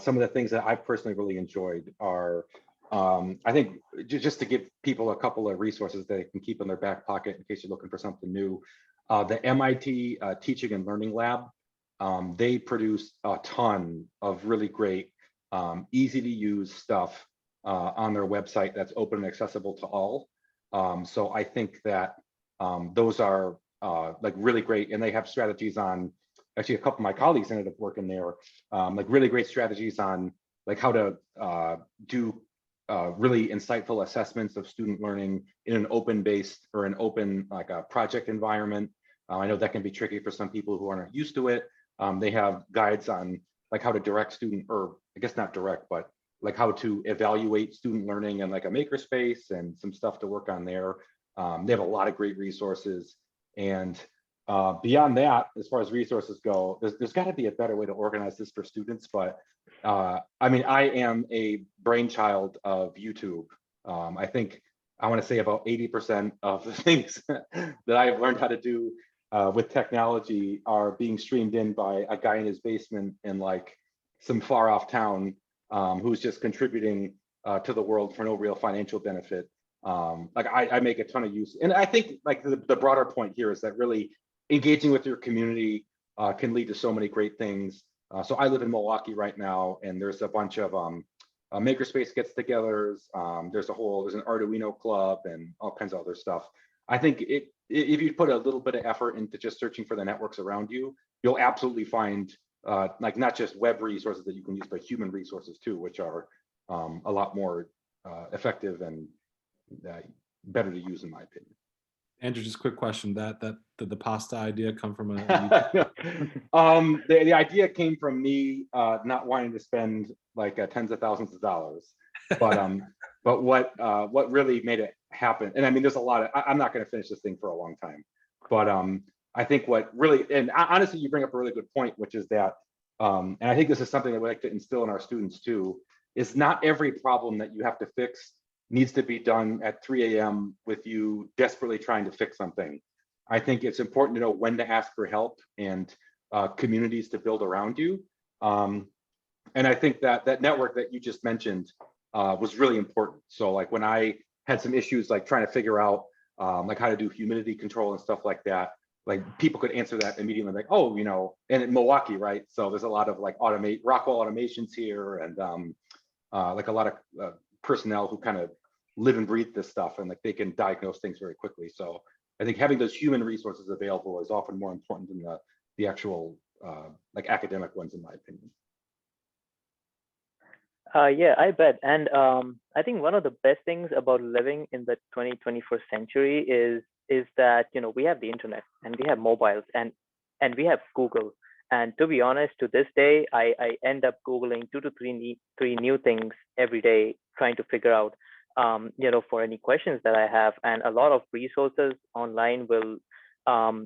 some of the things that I've personally really enjoyed are, I think just to give people a couple of resources that they can keep in their back pocket in case you're looking for something new. The MIT Teaching and Learning Lab, they produce a ton of really great, easy to use stuff on their website that's open and accessible to all. So I think that those are like really great, and they have strategies on, actually a couple of my colleagues ended up working there, like really great strategies on like how to do really insightful assessments of student learning in an open-based or an open like a project environment. I know that can be tricky for some people who aren't used to it. They have guides on like how to direct student, or I guess not direct, but like how to evaluate student learning in like a makerspace, and some stuff to work on there. They have a lot of great resources. And beyond that, as far as resources go, there's got to be a better way to organize this for students. But I mean, I am a brainchild of YouTube. I think I want to say about 80% of the things that I've learned how to do with technology are being streamed in by a guy in his basement in like some far off town who's just contributing to the world for no real financial benefit. Like I make a ton of use, and I think like the broader point here is that really engaging with your community can lead to so many great things. So I live in Milwaukee right now, and there's a bunch of makerspace gets-togethers. There's an Arduino club and all kinds of other stuff. I think if you put a little bit of effort into just searching for the networks around you, you'll absolutely find like not just web resources that you can use, but human resources too, which are a lot more effective and better to use in my opinion. Andrew, just a quick question. Did the pasta idea come from a the idea came from me not wanting to spend like tens of thousands of dollars, but what really made it happen, and I mean there's a lot of, I'm not going to finish this thing for a long time, but I think what really, and honestly you bring up a really good point, which is that and I think this is something that we like to instill in our students too, is not every problem that you have to fix needs to be done at 3 a.m. with you desperately trying to fix something. I think it's important to know when to ask for help and communities to build around you. And I think that network that you just mentioned was really important. So like when I had some issues like trying to figure out like how to do humidity control and stuff like that, like people could answer that immediately, like, oh, you know, and in Milwaukee, right? So there's a lot of like Rockwell automations here, and like a lot of personnel who kind of live and breathe this stuff, and like they can diagnose things very quickly. So I think having those human resources available is often more important than the actual like academic ones, in my opinion. Yeah, I bet. And I think one of the best things about living in the 21st century is that, you know, we have the internet and we have mobiles and we have Google. And to be honest, to this day, I end up Googling three new things every day, trying to figure out, you know, for any questions that I have. And a lot of resources online will,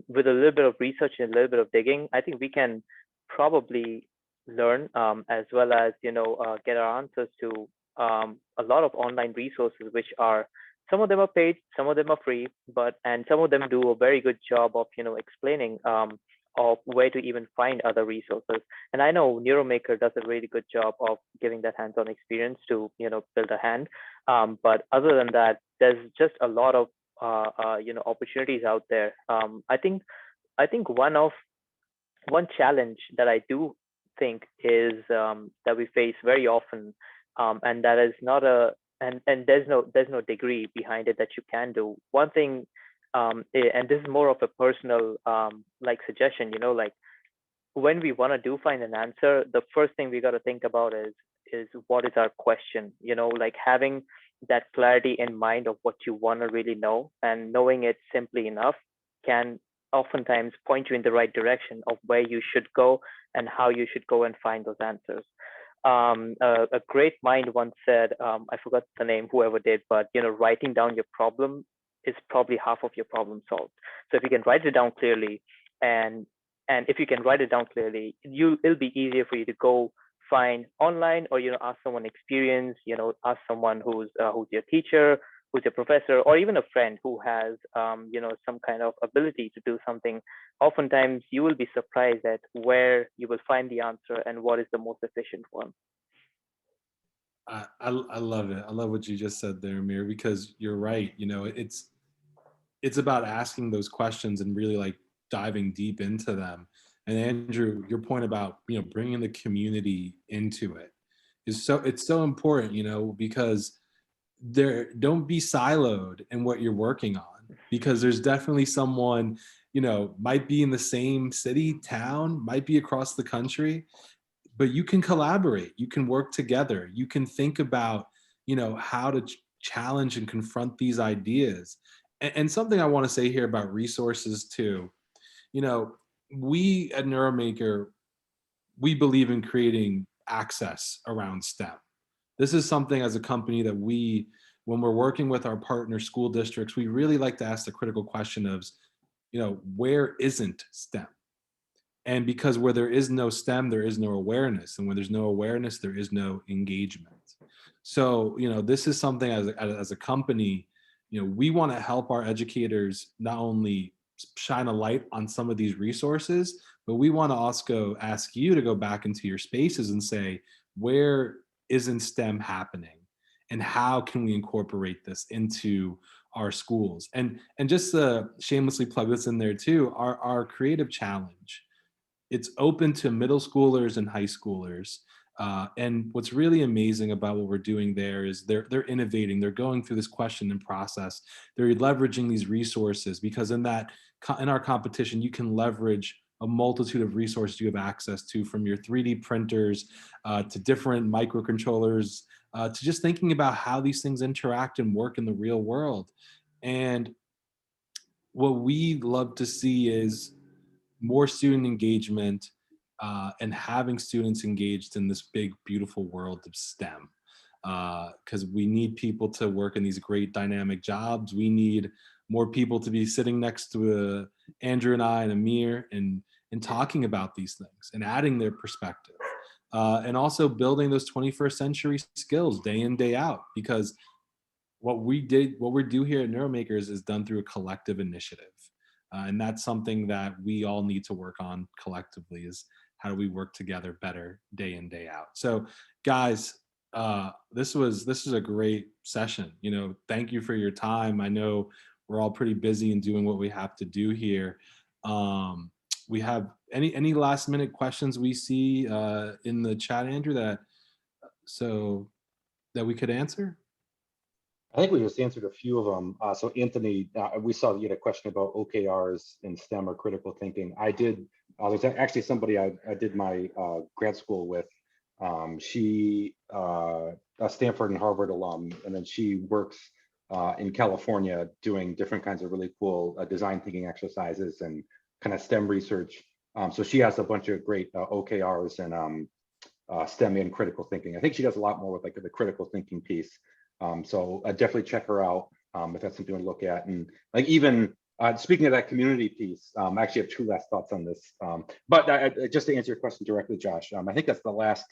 with a little bit of research and a little bit of digging, I think we can probably learn, as well as, you know, get our answers to a lot of online resources, which are, some of them are paid, some of them are free, and some of them do a very good job of, you know, explaining of where to even find other resources. And I know NeuroMaker does a really good job of giving that hands-on experience to, you know, build a hand. But other than that, there's just a lot of you know, opportunities out there. I think one challenge that I do think is that we face very often, and that is not a, and there's no degree behind it that you can do. One thing, and this is more of a personal like suggestion, you know, like when we want to find an answer, the first thing we got to think about is what is our question, you know, like having that clarity in mind of what you want to really know, and knowing it simply enough can oftentimes point you in the right direction of where you should go and how you should go and find those answers. A great mind once said, I forgot the name, whoever did, but, you know, writing down your problem is probably half of your problem solved. So if you can write it down clearly, and if you can write it down clearly, it'll be easier for you to go find online, or, you know, ask someone experienced, you know, ask someone who's your teacher, who's your professor, or even a friend who has, you know, some kind of ability to do something. Oftentimes you will be surprised at where you will find the answer and what is the most efficient one. I love it. I love what you just said there, Amir, because you're right. You know, it's about asking those questions and really like diving deep into them. And Andrew, your point about, you know, bringing the community into it is it's so important, you know, because don't be siloed in what you're working on, because there's definitely someone, you know, might be in the same city, town, might be across the country, but you can collaborate, you can work together, you can think about, you know, how to challenge and confront these ideas. And something I want to say here about resources too, you know, we at NeuroMaker, we believe in creating access around STEM. This is something as a company that when we're working with our partner school districts, we really like to ask the critical question of, you know, where isn't STEM? And because where there is no STEM, there is no awareness. And when there's no awareness, there is no engagement. So, you know, this is something as a company, we want to help our educators not only shine a light on some of these resources, but we want to also ask you to go back into your spaces and say, where isn't STEM happening? And how can we incorporate this into our schools? And just to shamelessly plug this in there too, our creative challenge, it's open to middle schoolers and high schoolers. And what's really amazing about what we're doing there is they're innovating. They're going through this question and process. They're leveraging these resources, because in our competition, you can leverage a multitude of resources you have access to, from your 3D printers to different microcontrollers, to just thinking about how these things interact and work in the real world. And what we love to see is more student engagement, and having students engaged in this big, beautiful world of STEM. Because we need people to work in these great dynamic jobs. We need more people to be sitting next to Andrew and I and Amir, and talking about these things and adding their perspective. And also building those 21st century skills day in, day out, because what we do here at NeuroMakers is done through a collective initiative. And that's something that we all need to work on collectively, is how do we work together better day in, day out. So guys, this is a great session. Thank you for your time. I know we're all pretty busy in doing what we have to do here. We have any last minute questions we see in the chat, Andrew, that we could answer? I think we just answered a few of them. So Anthony, we saw that you had a question about OKRs in STEM or critical thinking. There's actually somebody I did my grad school with. She a Stanford and Harvard alum, and then she works in California doing different kinds of really cool design thinking exercises and kind of STEM research. So she has a bunch of great OKRs and STEM and critical thinking. I think she does a lot more with like the critical thinking piece. So definitely check her out if that's something to look at. And like even speaking of that community piece, I actually have two last thoughts on this. But just to answer your question directly, Josh, I think that's the last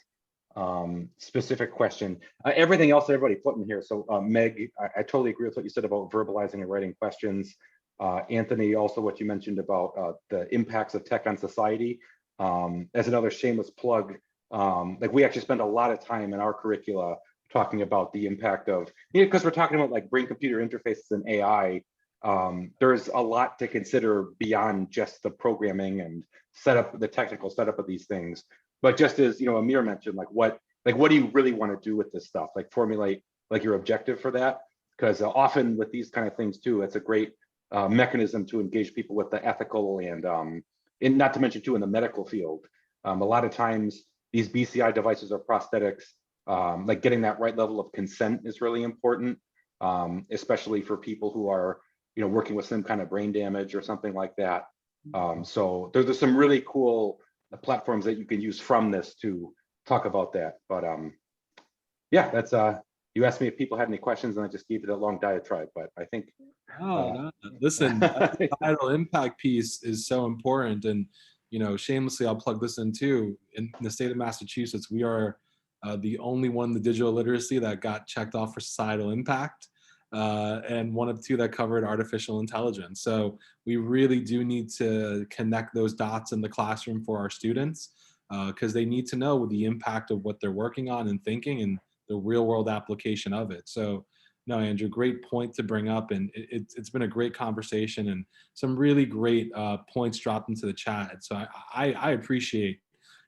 specific question. Everything else that everybody put in here. So Meg, I totally agree with what you said about verbalizing and writing questions. Anthony, also what you mentioned about the impacts of tech on society. As another shameless plug, like we actually spend a lot of time in our curricula talking about the impact of, because we're talking about like brain-computer interfaces and AI, there's a lot to consider beyond just the programming and the technical setup of these things. But just as Amir mentioned, what do you really want to do with this stuff? Like formulate like your objective for that, because often with these kind of things too, it's a great mechanism to engage people with the ethical and not to mention too in the medical field. A lot of times these BCI devices or prosthetics, like getting that right level of consent is really important, especially for people who are, working with some kind of brain damage or something like that. So there's some really cool platforms that you can use from this to talk about that. But yeah, that's you asked me if people had any questions, and I just gave it a long diatribe. But I think no. Listen, that societal impact piece is so important, and shamelessly, I'll plug this in too. In the state of Massachusetts, we are the only one in the digital literacy that got checked off for societal impact, and one of two that covered artificial intelligence. So we really do need to connect those dots in the classroom for our students, because they need to know the impact of what they're working on and thinking and the real world application of it. So no, Andrew, great point to bring up. And it's been a great conversation and some really great points dropped into the chat. So I appreciate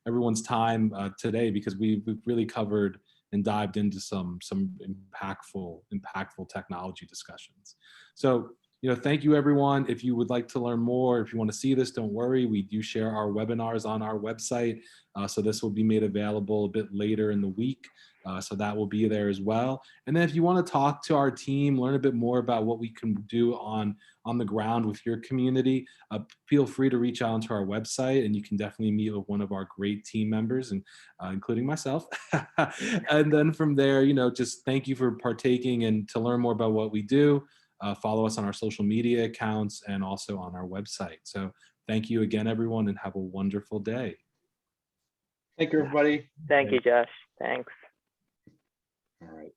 everyone's time today, because we've really covered and dived into some impactful technology discussions. So, thank you everyone. If you would like to learn more, if you want to see this, don't worry. We do share our webinars on our website. So this will be made available a bit later in the week. So that will be there as well. And then if you want to talk to our team, learn a bit more about what we can do on the ground with your community, feel free to reach out onto our website, and you can definitely meet with one of our great team members, and including myself. And then from there, just thank you for partaking, and to learn more about what we do, follow us on our social media accounts and also on our website. So thank you again, everyone, and have a wonderful day. Thank you, everybody. Thank you, Josh. Thanks. All right.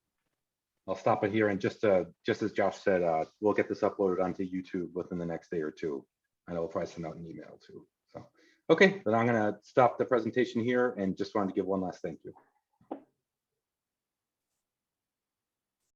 I'll stop it here, and just as Josh said, we'll get this uploaded onto YouTube within the next day or two, and I'll probably send out an email too. So, okay, then I'm going to stop the presentation here, and just wanted to give one last thank you.